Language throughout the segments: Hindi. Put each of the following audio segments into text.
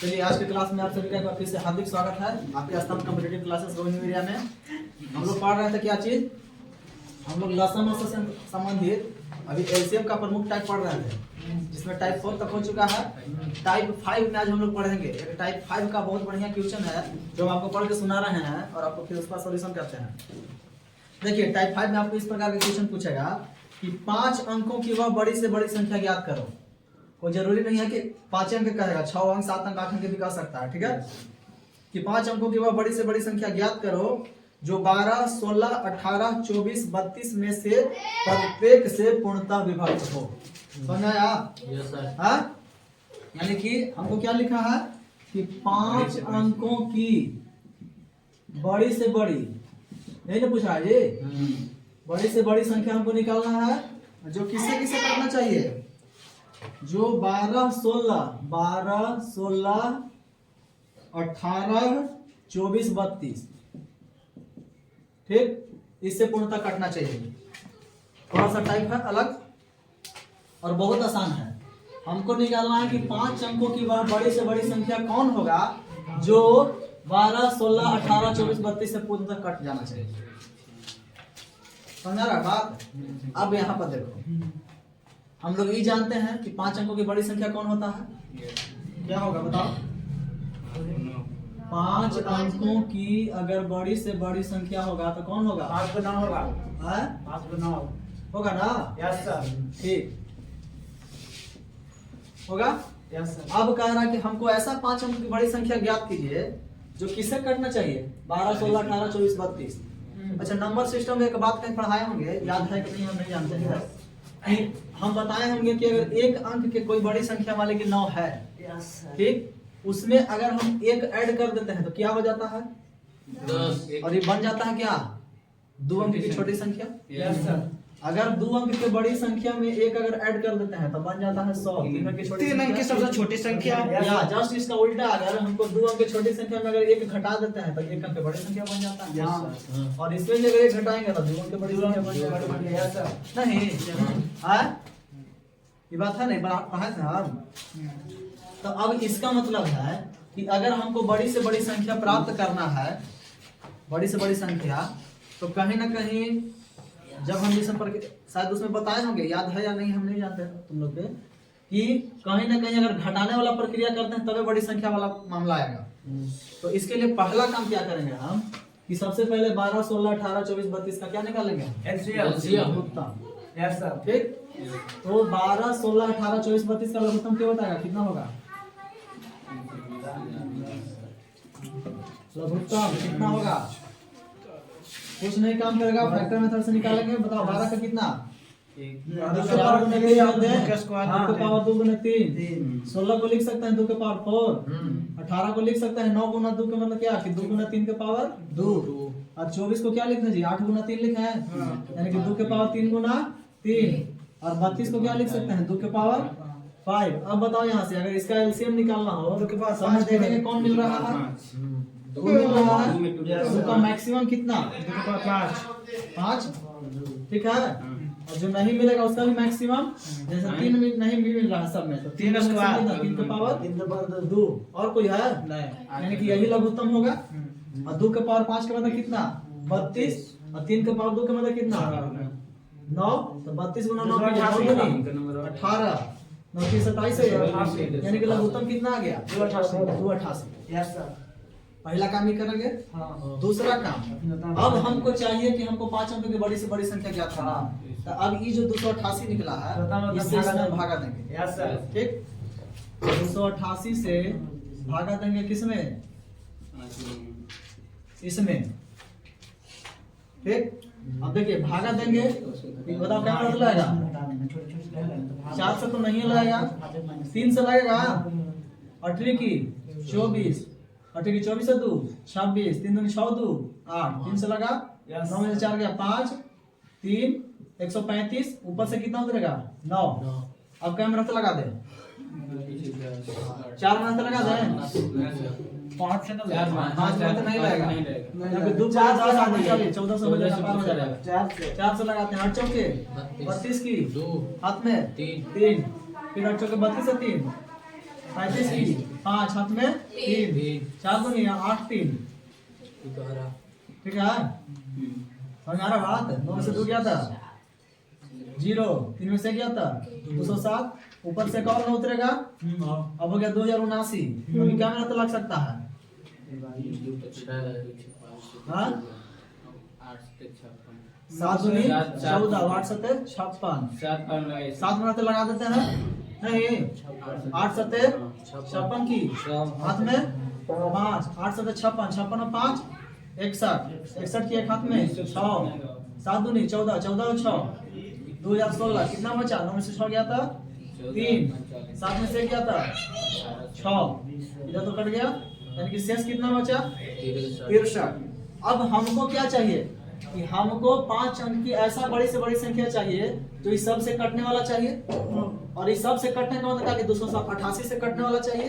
चलिए आज के क्लास में आप सभी का एक बार फिर से हार्दिक स्वागत है आपके स्तंभ कॉम्पिटिटिव क्लासेस रोहिणी एरिया में। हम लोग पढ़ रहे थे क्या चीज, हम लोग लसम से संबंधित अभी एलसीएम का प्रमुख टाइप पढ़ रहे थे, जिसमें टाइप 4 तक हो चुका है। टाइप 5 में आज हम लोग पढ़ेंगे। एक टाइप 5 का बहुत बढ़िया क्वेश्चन है जो हम आपको पढ़ के सुना रहे हैं और आपको फिर उसका सॉल्यूशन करते हैं। देखिए टाइप 5 में आपको इस प्रकार का क्वेश्चन पूछेगा कि 5 अंकों की वह बड़ी से बड़ी संख्या ज्ञात करो। कोई जरूरी नहीं है कि 5 अंक कहेगा, 6 अंक 7 अंक 8 अंक भी कह सकता है, ठीक है। कि 5 अंकों की वह बड़ी से बड़ी संख्या ज्ञात करो जो 12, 16, 18, 24, 32 में से प्रत्येक से पूर्णतः विभक्त हो। समझ आया? Yes sir. हाँ, यानी कि हमको क्या लिखा है कि 5 अंकों की बड़ी से बड़ी, यही ना पूछा है जी, बड़ी से बड़ी संख्या हमको निकालना है जो किसे किसे करना चाहिए, जो 12, 16, 18, 24, 32, ठीक, इससे पूर्णतः काटना चाहिए। थोड़ा सा टाइप है अलग और बहुत आसान है। हमको निकालना है कि 5 अंकों की वह बड़ी से बड़ी संख्या कौन होगा जो 12, 16, 18, 24, 32 से पूर्णतः कट जाना चाहिए। समझा रहा बात? अब यहाँ पर देखो, हम लोग ये जानते हैं कि 5 अंकों की बड़ी संख्या कौन होता है, क्या होगा बताओ? 5 अंकों की अगर बड़ी से बड़ी संख्या होगा तो कौन होगा? 5 गुना होगा। 5 गुना होगा ना? Yes sir. ठीक होगा। Yes sir. अब कह रहा है कि हमको ऐसा 5 अंकों की बड़ी संख्या ज्ञात कीजिए जो किसे करना चाहिए, 12, 16, 18, 24, 32। अच्छा, नंबर सिस्टम में एक बात कहीं पढ़ाए होंगे, याद है कि नहीं हम नहीं जानते हैं। हम बताए होंगे कि अगर एक अंक के कोई बड़ी संख्या वाले की 9 है, ठीक, उसमें अगर हम एक ऐड कर देते हैं तो क्या हो जाता है? 10। और ये बन जाता है क्या? 2 अंक की छोटी संख्या। Yes sir. अगर 2 अंक की बड़ी संख्या में एक अगर ऐड कर देते हैं तो बन जाता है 100। 3 अंक की छोटी 3 अंक की सबसे छोटी संख्या। या जस्ट इसका उल्टा, अगर हमको 2 अंक की छोटी संख्या में अगर एक घटा देते हैं तो 1 अंक की बड़ी संख्या बन जाता है। यस। और इसमें भी अगर एक घटाएंगे तो 2 अंक की बड़ी संख्या बन जाएगी। Yes sir. नहीं है ये बात है, नहीं पढ़ा है हम। तो अब इसका मतलब है कि अगर हमको बड़ी से बड़ी संख्या प्राप्त करना है, बड़ी से बड़ी संख्या, तो कहीं ना कहीं जब हम ये संपर्क शायद उसमें बताए होंगे, याद है या नहीं हम नहीं जानते तुम लोग के, कि कहीं ना कहीं अगर घटाने वाला प्रक्रिया करते हैं तभी बड़ी संख्या वाला मामला आएगा। तो इसके लिए पहला काम क्या करेंगे हम कि सबसे पहले 12, 16, 18, 24, 32 का क्या निकालेंगे? एलसीएम। Yes sir. ठीक, तो 12, 16, 18, 24, 32 का लघुत्तम क्या बताएगा, कितना होगा? लघुत्तम कितना होगा? कुछ नहीं काम करेगा, फैक्टर मेथड से निकालेंगे। बताओ 12 का कितना? 2 के पावर 2 के पावर 2 गुना 3। 16 को लिख सकते हैं 2 के पावर 4। 18 को लिख सकते हैं 9 गुना 2 के मतलब क्या कि 2 गुना 3 के पावर 2। और 24 को क्या लिखना जी? 8 गुना 3 लिखा है, यानी कि 2 के पावर 3 गुना 3। और 32 को क्या लिख सकते हैं? 2 के पावर 5। अब बताओ यहाँ से अगर इसका एलसीएम निकालना हो तो समझ देखेंगे कौन मिल रहा है? 2 मिल रहा है। 2 का मैक्सिमम कितना? 5, ठीक है। और जो नहीं मिलेगा उसका भी मैक्सिमम, जैसे 3 नहीं भी मिल रहा है सब में, तो 3 के पावर 2। और कोई है नहीं, यानी कि यही लघुत्तम होगा। और 2 के पावर 5 के मतलब कितना? 32। और 3 के पावर 2 के मतलब कितना? 9। तो 32 गुना 9 18, 9 की 27 है, यानी कि लघुत्तम कितना आ गया? 288। Yes sir. पहला काम ही करेंगे। दूसरा काम, अब हमको चाहिए कि हमको 5 अंकों की बड़ी से बड़ी संख्या ज्ञात करना है। तो अब ये जो 288 निकला है इससे इसमें भागा देंगे। Yes sir. ठीक, 288 से भागा देंगे किसमें? इसमें। ठीक, अब देखिए भागा देंगे, बताओ क्या मतलब लगेगा? 4 से तो नहीं लगेगा, 3 से लगेगा। 18 की 24, 18 की 24 से 2 26, 3 दूनी 6 2 8, 3 से लगा 9 में से 4 गया 5, 3 135, ऊपर से कितना उतरेगा? 9। अब क्या मिनट लगा दे? 4 मिनट लगा दे। 5 से तो 5 मिनट नहीं लगेगा, यहाँ पे 2 4 10 आदमी चलिए 1400 हो जाएगा, पार हो जाएगा। 4 से लगाते हैं 8 चौके 32 की 2 हाथ में 3 फिर 8 चौके 32 से 3 35 की 5 हाथ में 3 4 दूनी 8 3 ठीक है समझ आ रहा बात 9 में से 2 गया था 0 3 में से गया था 207 ऊपर से कौन ना उतरेगा अब हो गया 2079 अभी क्या मेहनत लग सकता है हाँ 7 दूनी 14 8 सते 56 7 मिनट लगा देते हैं नहीं 8 सते 56 की हाथ में 5 8 सते 56 56 और 5 61 की एक हाथ में 6 7 दूनी 14 14 और 6 2016 कितना बचा 9 में से 6 गया था 3 7 में से गया था 6 इधर तो कट गया यानी कि शेष कितना बचा 63 अब हमको क्या चाहिए कि हमको 5 अंक की ऐसा बड़ी से बड़ी संख्या चाहिए जो इस सब से कटने वाला चाहिए और इस सब से कटने का मतलब कि 288 से कटने वाला चाहिए।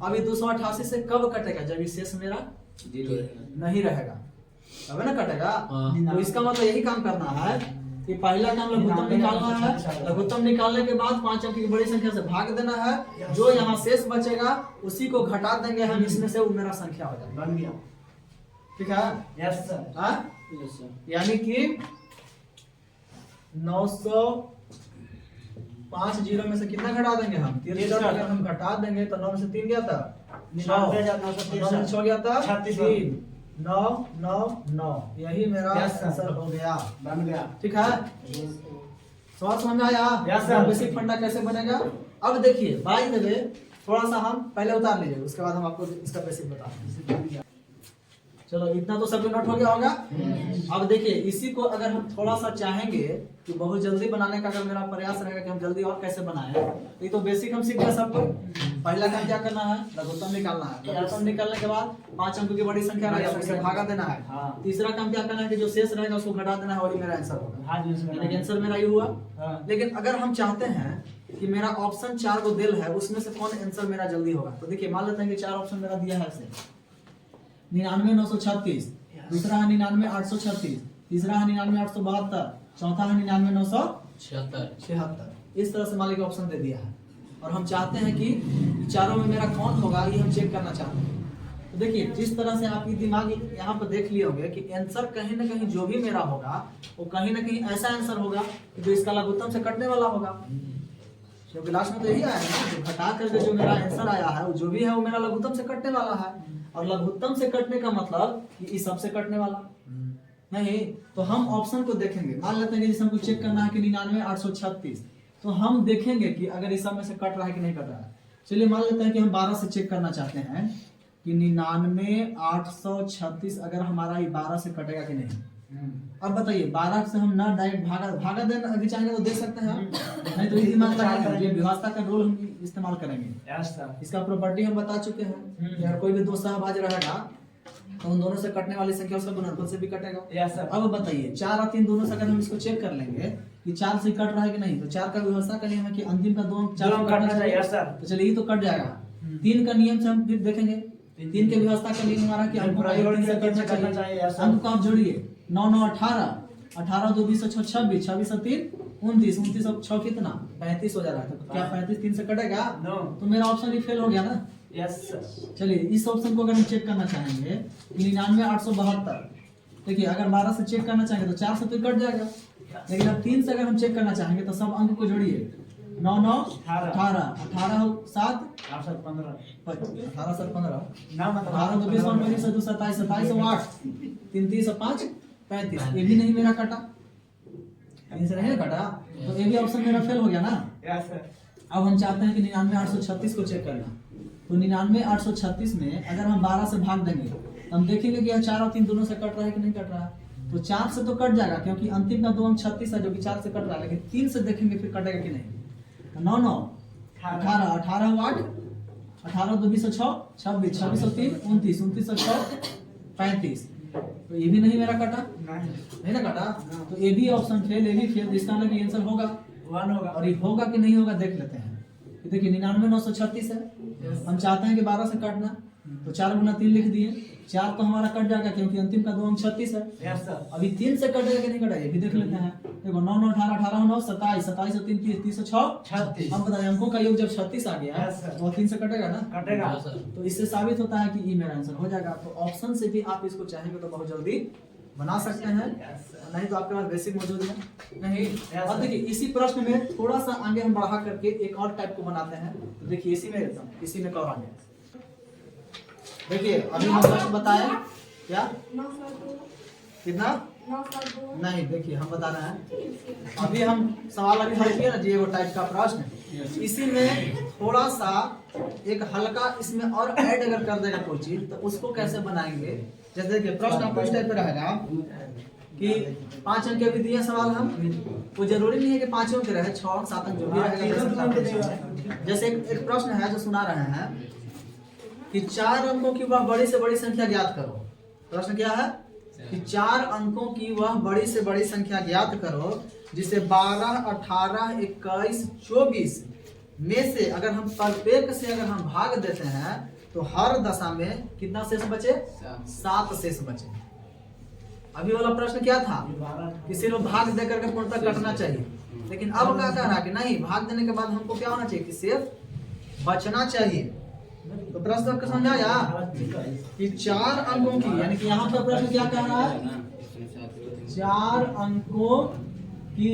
अब ये 288 से कब कटेगा जब ये शेष मेरा नहीं रहेगा तब ना कटेगा। तो इसका मतलब यही काम करना है कि पहला काम लघुत्तम निकालना है, लघुत्तम निकालने के बाद 5 अंक की बड़ी संख्या से भाग देना है, जो यहाँ शेष बचेगा उसी को घटा देंगे हम इसमें से, वो मेरा संख्या हो जाएगा बन गया। ठीक है यस सर हाँ यानी कि 905 जीरो में से कितना घटा देंगे हम 63 अगर हम घटा देंगे तो 9 में से 3 गया था 9 में 6 गया था 3 9 9 9 यही मेरा आंसर हो गया बन गया। ठीक है सवाल समझ में आया बेसिक फंडा कैसे बनेगा। अब देखिए बाय द वे थोड़ा सा हम पहले उतार लीजिए उसके बाद हम आपको इसका बेसिक बताते हैं। चलो इतना तो सब नोट हो गया होगा। अब देखिए इसी को अगर हम थोड़ा सा चाहेंगे कि बहुत जल्दी बनाने का अगर मेरा प्रयास रहेगा कि हम जल्दी और कैसे बनाएं तो ये तो बेसिक हम सीख गए सबको। पहला काम क्या करना है लघुत्तम निकालना है, लघुत्तम निकालने के बाद 5 अंकों की बड़ी संख्या रहेगा उसे भागा देना है। तीसरा काम क्या करना है कि जो शेष रहेगा उसको घटा देना है और ये मेरा आंसर होगा। यानी कि आंसर मेरा ये हुआ। लेकिन अगर हम चाहते हैं कि मेरा ऑप्शन 4 को दिल है उसमें से कौन आंसर मेरा जल्दी होगा तो देखिए मान लेते हैं कि 4 ऑप्शन मेरा दिया है ऐसे 99,936, दूसरा है 99,836, तीसरा है 99,872, चौथा है 99,976। इस तरह से मालिक ऑप्शन दे दिया है और हम चाहते हैं कि चारों में मेरा कौन होगा ये हम चेक करना चाहते हैं। तो देखिए जिस तरह से आप ये दिमाग यहाँ पर देख लिए होंगे कि आंसर कहीं ना कहीं जो भी मेरा होगा वो कहीं ना कहीं ऐसा आंसर होगा जो इसका लघुत्तम से कटने वाला होगा। क्योंकि लास्ट में तो यही आया है ना घटा करके जो मेरा आंसर आया है वो जो भी है वो मेरा लघुत्तम से कटने वाला है। और लघुत्तम से कटने का मतलब कि इस सब से कटने वाला नहीं। तो हम ऑप्शन को देखेंगे मान लेते हैं कि जैसे हमको चेक करना है कि 99,836 तो हम देखेंगे कि अगर इस सब में से कट रहा है कि नहीं कट रहा है। चलिए मान लेते हैं कि हम 12 से चेक करना चाहते हैं कि 99,836 अगर हमारा ये 12 से कटेगा कि नहीं। अब बताइए 12 से हम ना डायरेक्ट भागा देना अभी चाहेंगे तो दे सकते हैं नहीं तो ये दिमाग लगाएंगे ये व्यवस्था का रोल हम इस्तेमाल करेंगे। इसका प्रॉपर्टी हम बता चुके हैं कि अगर कोई भी दो सहभाज्य रहेगा तो उन दोनों से कटने वाली संख्या उसका गुणनफल से भी कटेगा। अब बताइए 4 और 3 दोनों से अगर हम इसको चेक कर लेंगे कि 4 से कट रहा है कि नहीं तो 4 का व्यवस्था का नियम है कि अंतिम का 2 4 कटना चाहिए तो चलिए ये तो कट जाएगा। 3 का नियम से हम फिर देखेंगे 3 के व्यवस्था का नियम हमारा कि अंक कटना चाहिए। अंक को आप जोड़िए 9 9 18 18 2 20 6 26 26 और 3 29 29 और 6 कितना 35 हो जा रहा है। तो क्या 35 3 से कटेगा तो मेरा ऑप्शन ही फेल हो गया ना। यस चलिए इस ऑप्शन को अगर हम चेक करना चाहेंगे 99,872 देखिए अगर 12 से चेक करना चाहेंगे तो 4 से तो कट जाएगा। लेकिन अब 3 से अगर हम चेक करना चाहेंगे तो सब अंक को जोड़िए 9 9 18 18 7 15 18 7 15 18 2 20 29 2 27 27 8 3 30 5 35 ये भी नहीं मेरा कटा इनसे नहीं कटा तो ये भी ऑप्शन मेरा फेल हो गया ना। अब हम चाहते हैं कि 99,836 को चेक करना तो 99,836 में अगर हम 12 से भाग देंगे तो हम देखेंगे कि यह 4 और 3 दोनों से कट रहा है कि नहीं कट रहा है। तो 4 से तो कट जाएगा क्योंकि अंतिम का 2 अंक 36 है जो कि 4 से कट रहा है। लेकिन 3 से देखेंगे फिर कटेगा कि नहीं तो 9 9 18 18 8 18 2 20 6 26 26 और 3 29 29 और 6 35 तो ये भी नहीं मेरा कटा नहीं ना कटा तो ये भी ऑप्शन फेल ये भी फेल। इसका मतलब आंसर होगा 1 होगा और ये होगा कि नहीं होगा देख लेते हैं। देखिए 99,936 है हम चाहते हैं कि 12 से काटना तो 4 गुना 3 लिख दिए। 4 तो हमारा कट जाएगा क्योंकि अंतिम का 2 अंक 36 है। Yes sir. अभी 3 से कटेगा कि नहीं कटेगा ये भी देख लेते हैं। देखो 9 9 18 18 9 27 27 और 3 30 30 6 36। हम बताएं अंकों का योग जब 36 आ गया Yes, sir। तो 3 से कटेगा ना। कटेगा। तो इससे साबित होता है कि ये मेरा आंसर हो जाएगा। तो ऑप्शन से भी आप इसको चाहेंगे तो बहुत जल्दी बना सकते हैं, नहीं तो आपके पास बेसिक मौजूद है नहीं। और देखिए इसी प्रश्न में थोड़ा सा आगे हम बढ़ा करके एक और टाइप को बनाते हैं। तो देखिए इसी में और आगे देखिए अभी हम प्रश्न बताएं क्या कितना नहीं। देखिए हम बता रहे हैं अभी हम सवाल अभी हल किए ना जी, वो टाइप का प्रश्न। इसी में थोड़ा सा एक हल्का इसमें और ऐड अगर कर देगा कोई चीज तो उसको कैसे बनाएंगे। जैसे देखिए प्रश्न आपको इस टाइप पे रहेगा कि 5 अंक के भी दिए सवाल हम, वो जरूरी नहीं है कि 5 अंक रहे, 6 अंक 7 अंक जो भी रहेगा। जैसे एक प्रश्न है जो सुना रहे हैं कि 4 अंकों की वह बड़ी से बड़ी संख्या ज्ञात करो। प्रश्न क्या है कि 4 अंकों की वह बड़ी से बड़ी संख्या ज्ञात करो जिसे 12 18 21 24 में से अगर हम प्रत्येक से अगर हम भाग देते हैं तो हर दशा में कितना शेष बचे 7 शेष बचे। अभी वाला प्रश्न क्या था कि सिर्फ भाग दे करके पूर्णतः कटना चाहिए, लेकिन अब क्या कह रहा है कि नहीं, भाग देने के बाद हमको क्या होना चाहिए कि शेष बचना चाहिए। तो प्रश्न आपको समझ आया कि 4 अंकों की, यानी कि यहाँ पर प्रश्न क्या कह रहा है 4 अंकों की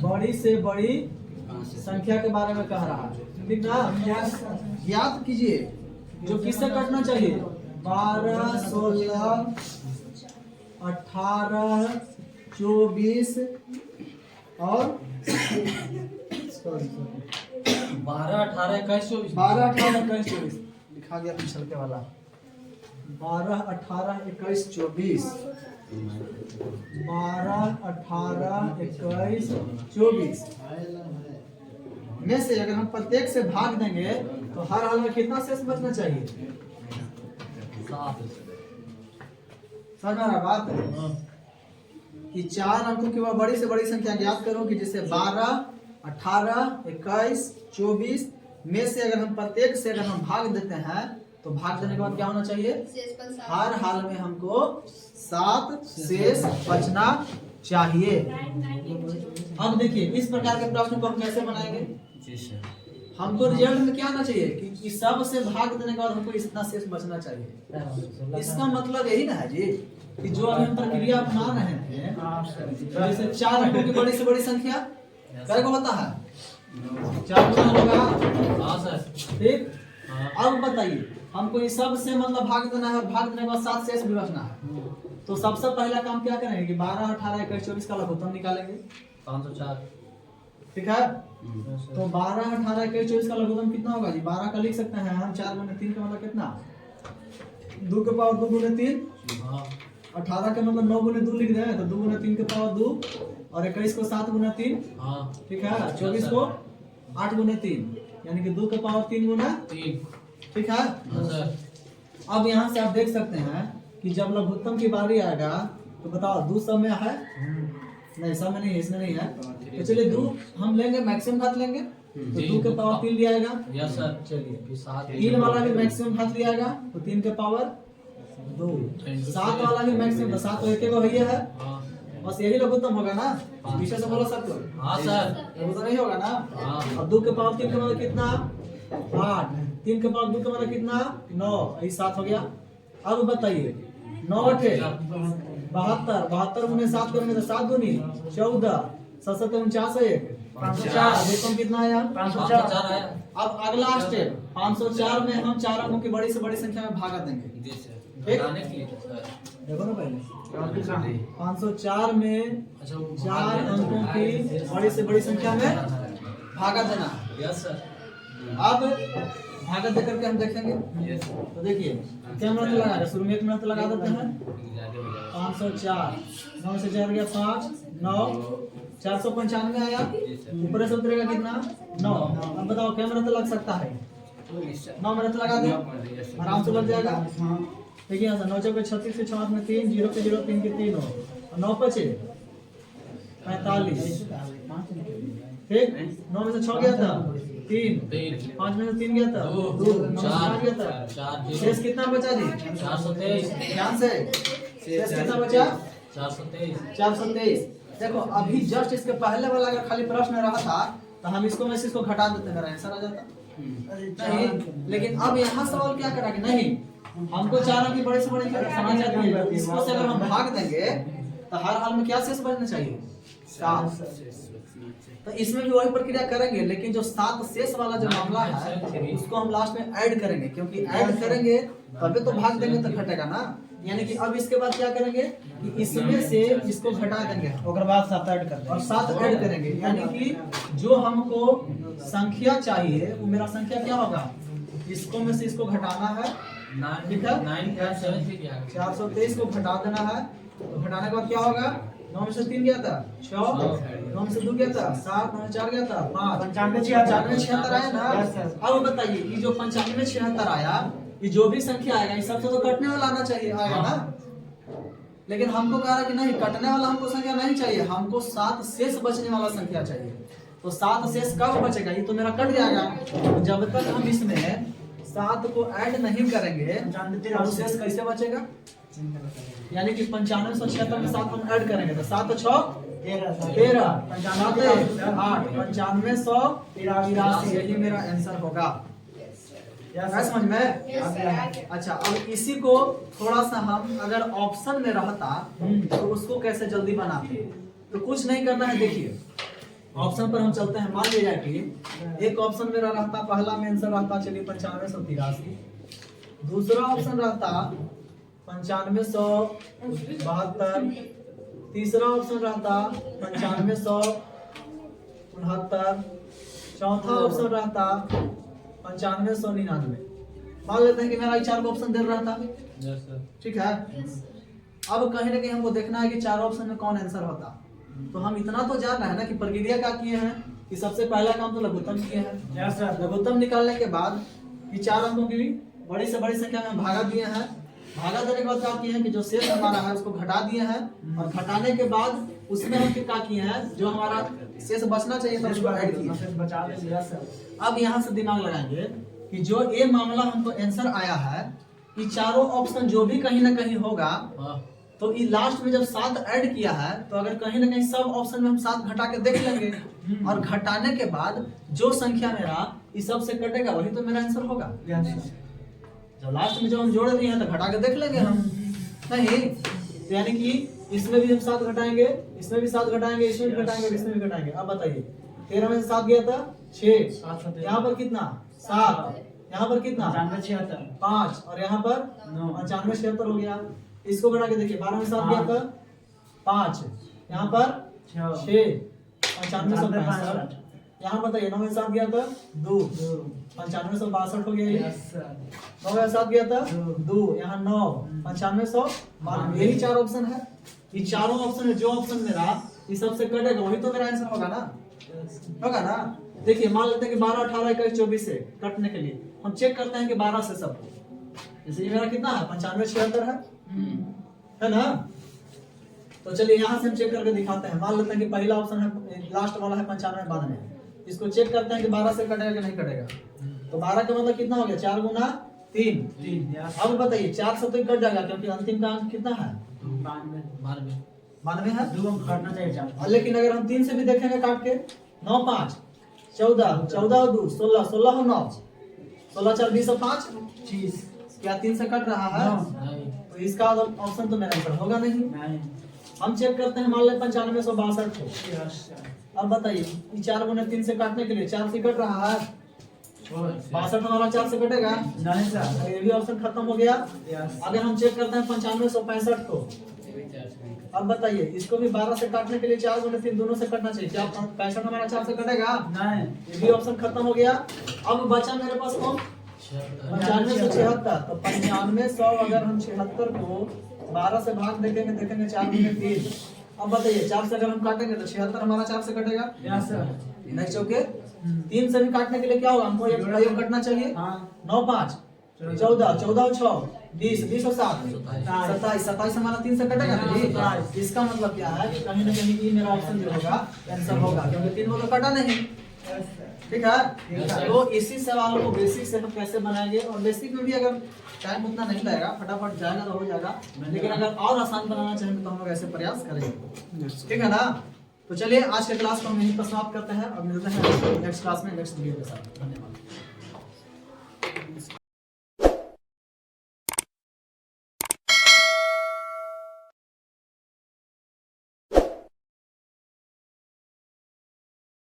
बड़ी से बड़ी संख्या के बारे में कह रहा है, ठीक ना। याद कीजिए जो किससे कटना चाहिए 12 16 18 24 और 12 18 21 24 12 18 21 24 लिखा गया पिछल के वाला 12 18 21 24 12 18 21 24 में से अगर हम प्रत्येक से भाग देंगे तो हर हाल में कितना शेष बचना चाहिए। समझ में बात कि 4 अंकों की वह बड़ी से बड़ी संख्या ज्ञात करो कि जिसे 12 18 21 24 में से अगर हम प्रत्येक से अगर हम भाग देते हैं तो भाग देने के बाद क्या होना चाहिए हर हाल में हमको 7 शेष बचना चाहिए। अब देखिए इस प्रकार के प्रश्न को हम कैसे बनाएंगे। हमको रिजल्ट में क्या आना चाहिए कि सब से भाग देने के बाद हमको इतना शेष बचना चाहिए। इसका मतलब यही ना है जी कि जो अभी हम प्रक्रिया अपना रहे थे जैसे 4 अंकों की बड़ी से बड़ी संख्या क्या होता है 4 गुना होगा। हाँ सर ठीक। अब बताइए हमको इस सब से मतलब भाग देना है और भाग देने के बाद 7 शेष भी बचना है। तो सबसे पहला काम क्या करेंगे कि 12 18 21 24 का लघुत्तम निकालेंगे 504, ठीक है। तो 12 18 21 24 का लघुत्तम कितना होगा जी 12 का लिख सकते हैं हम 4 गुना 3 का मतलब कितना 2 के पावर 2 गुना 3, 18 के मतलब 9 गुना 2 लिख दें तो 2 गुना 3 के पावर 2 और 21 को 7 गुना 3, ठीक है। 24 को 8 गुना 3 यानी कि 2 के पावर 3 गुना 3, ठीक है। अब यहाँ से आप देख सकते हैं कि जब लघुत्तम की बारी आएगा तो बताओ 2 समय है नहीं, समय नहीं है, इसमें नहीं है। तो चलिए 2 हम लेंगे मैक्सिमम घात लेंगे तो 2 के पावर 3 लिया जाएगा। Yes sir. चलिए 3 वाला भी मैक्सिमम घात लिया जाएगा तो 3 के पावर 2, 7 वाला भी मैक्सिमम तो 7 तो एक को भैया है बस यही लघुत्तम होगा ना। पीछे से बोलो सब लोग हाँ सर लघुत्तम नहीं होगा ना। और 2 के पावर 3 का मतलब कितना 8, 3 के पावर 2 का मतलब कितना 9, यही 7 हो गया। अब बताइए 9 8 72, 72 गुने 7 करेंगे तो 7 दूनी 14, 7 7 49 1 504 देखो कितना आया 504 आया। अब अगला स्टेप 504 में हम 4 अंकों की बड़ी से बड़ी संख्या में भागा देंगे। देखो ना पहले 504 में 4 अंकों की बड़ी से बड़ी संख्या में भागा देना। Yes sir. अब भागा दे करके हम देखेंगे। तो देखिए क्या मिनट लगा शुरू में 1 मिनट लगा देते हैं 504 9 से 4 गया 5 9 495 आया ऊपर से उतरेगा कितना 9। अब बताओ क्या मिनट लग सकता है 9 मिनट लगा दे आराम से लग जाएगा। देखिए यहाँ से 9 चौके 36 से 6 में 3 0 पे 0 3 के 3 हो 9 5 45 ठीक 9 में से 6 गया था 3 5 में से 3 गया था 2 4 गया था शेष कितना बचा जी 423 ध्यान से शेष कितना बचा 423 देखो अभी जस्ट इसके पहले वाला अगर खाली प्रश्न रहा था तो हम इसको में से इसको घटा देते मेरा आंसर आ जाता नहीं। लेकिन अब यहाँ सवाल क्या करा कि नहीं हमको चारों की बड़े से बड़ी समझ आती है इसको से अगर हम भाग देंगे तो हर हाल में क्या शेष बचना चाहिए 7। तो इसमें भी वही प्रक्रिया करेंगे लेकिन जो 7 शेष वाला जो मामला है उसको हम लास्ट में ऐड करेंगे क्योंकि ऐड करेंगे तभी तो भाग देंगे तो घटेगा ना। यानी कि अब इसके बाद क्या करेंगे कि इसमें से इसको घटा देंगे और बाद 7 ऐड करेंगे और 7 ऐड करेंगे यानी कि जो हमको संख्या चाहिए वो मेरा संख्या क्या होगा इसको में से इसको घटाना है ठीक है 423 को घटा देना है तो घटाने के बाद क्या होगा 9 में से 3 गया था 6 9 में से 2 गया था 7 9 में से 4 गया था 5 95 76 आया ना। अब बताइए ये जो 95 76 आया ये जो भी संख्या आएगा इस सबसे तो कटने वाला आना चाहिए आएगा ना। लेकिन हमको कह रहा है कि नहीं कटने वाला हमको संख्या नहीं चाहिए हमको 7 शेष बचने वाला संख्या चाहिए। तो 7 शेष कब बचेगा ये तो मेरा कट जाएगा। तो जब तक हम इसमें 7 को ऐड नहीं करेंगे तो शेष कैसे बचेगा यानी कि 9576 में 7 हम ऐड करेंगे तो 7 6 13 95 8 9583 यही मेरा आंसर होगा। समझ में अच्छा अब इसी को थोड़ा सा हम अगर ऑप्शन में रहता तो उसको कैसे जल्दी बनाते तो कुछ नहीं करना है। देखिए ऑप्शन पर हम चलते हैं। मान लीजिए कि एक ऑप्शन मेरा रहता पहला में आंसर रहता चलिए 9583 दूसरा ऑप्शन रहता 9572 तीसरा ऑप्शन रहता 9569 चौथा ऑप्शन रहता 9599। मान लेते हैं कि मेरा 4 ऑप्शन दे रहा था ठीक है। अब कहीं ना कहीं हमको देखना है कि 4 ऑप्शन में कौन आंसर होता। तो हम इतना तो जान रहे हैं ना कि प्रक्रिया क्या किए हैं कि सबसे पहला काम तो लघुत्तम किए हैं। लघुत्तम निकालने के बाद ये 4 अंकों की बड़ी से बड़ी संख्या में भागा दिए हैं। भागा देने के बाद क्या किए हैं कि जो शेष हमारा है उसको घटा दिए हैं और घटाने के बाद उसमें हम क्या किए हैं जो हमारा शेष बचना चाहिए था उसको ऐड किया। अब यहाँ से दिमाग लगाएंगे कि जो ये मामला हमको आंसर आया है ये चारों ऑप्शन जो भी कहीं ना कहीं होगा तो ये लास्ट में जब 7 ऐड किया है तो अगर कहीं ना कहीं सब ऑप्शन में हम 7 घटा के देख लेंगे और घटाने के बाद जो संख्या मेरा इस सब से कटेगा वही तो मेरा आंसर होगा। जब लास्ट में जब हम जोड़ दिए हैं तो घटा के देख लेंगे हम नहीं तो यानी कि इसमें भी हम 7 घटाएंगे इसमें भी 7 घटाएंगे इसमें भी घटाएंगे इसमें भी घटाएंगे। अब बताइए 13 में से 7 गया था 6 यहाँ पर कितना 7 यहाँ पर कितना 5 और यहाँ पर 95 76 हो गया। इसको घटा के देखिए 12 में 7 गया था 5 यहाँ पर 6 95 यहाँ बताइए 9 में 7 गया था 2 9562 हो गया। 9 में 7 गया था 2 यहाँ 9 9592 यही 4 ऑप्शन है। ये चारों ऑप्शन में जो ऑप्शन मेरा इस सबसे कटेगा वही तो मेरा आंसर होगा ना। देखिए मान लेते हैं कि 12 18 21 24 से कटने के लिए हम चेक करते हैं कि 12 से सब जैसे ये मेरा कितना है 95 76 है ना। तो चलिए यहाँ से हम चेक करके दिखाते हैं। मान लेते हैं कि पहला ऑप्शन है लास्ट वाला है 95 92 इसको चेक करते हैं कि 12 से कटेगा कि नहीं कटेगा। तो 12 का मतलब कितना हो गया 4 गुना 3। अब बताइए 4 से तो कट जाएगा क्योंकि अंतिम का अंक कितना है 92 है 2 अंक काटना चाहिए। लेकिन अगर हम 3 से भी देखेंगे काट के 9 5 14 14 और 2 16 16 और 9 16 4 20 और 5 30 क्या 3 से कट रहा है तो इसका ऑप्शन तो मेरा आंसर होगा नहीं। हम चेक करते हैं मान ले 9562 को। अब बताइए 4 गुना 3 से काटने के लिए 4 से कट रहा है 62 हमारा 4 से कटेगा नहीं सर। ये भी ऑप्शन खत्म हो गया। अगर हम चेक करते हैं 9565 को अब बताइए इसको भी 12 से काटने के लिए 4 गुना 3 दोनों से कटना चाहिए। क्या 65 हमारा 4 से कटेगा नहीं। ये भी ऑप्शन खत्म हो गया। अब बचा मेरे पास कौन 95 से 76 तो 95 100 अगर हम 76 को 12 से भाग देखेंगे 4 गुना 3। अब बताइए 4 से अगर हम काटेंगे तो 76 हमारा 4 से कटेगा नहीं चौके 3 से भी काटने के लिए क्या होगा हमको एक कटना चाहिए 9 5 14 14 और 6 20 20 और 7 27 27 हमारा 3 से कटेगा ना। इसका मतलब क्या है कि कहीं ना कहीं ये मेरा ऑप्शन जो होगा आंसर होगा क्योंकि 3 को तो कटा नहीं ठीक है। तो इसी सवालों को बेसिक से हम कैसे बनाएंगे, और बेसिक में भी अगर टाइम उतना नहीं लगेगा, फटाफट जाएगा तो हो जाएगा, लेकिन अगर और आसान बनाना चाहेंगे तो हम लोग ऐसे प्रयास करेंगे। ठीक है ना। तो चलिए आज के क्लास को हम यहीं पर समाप्त करते हैं और मिलते हैं नेक्स्ट क्लास में नेक्स्ट वीडियो के साथ। धन्यवाद।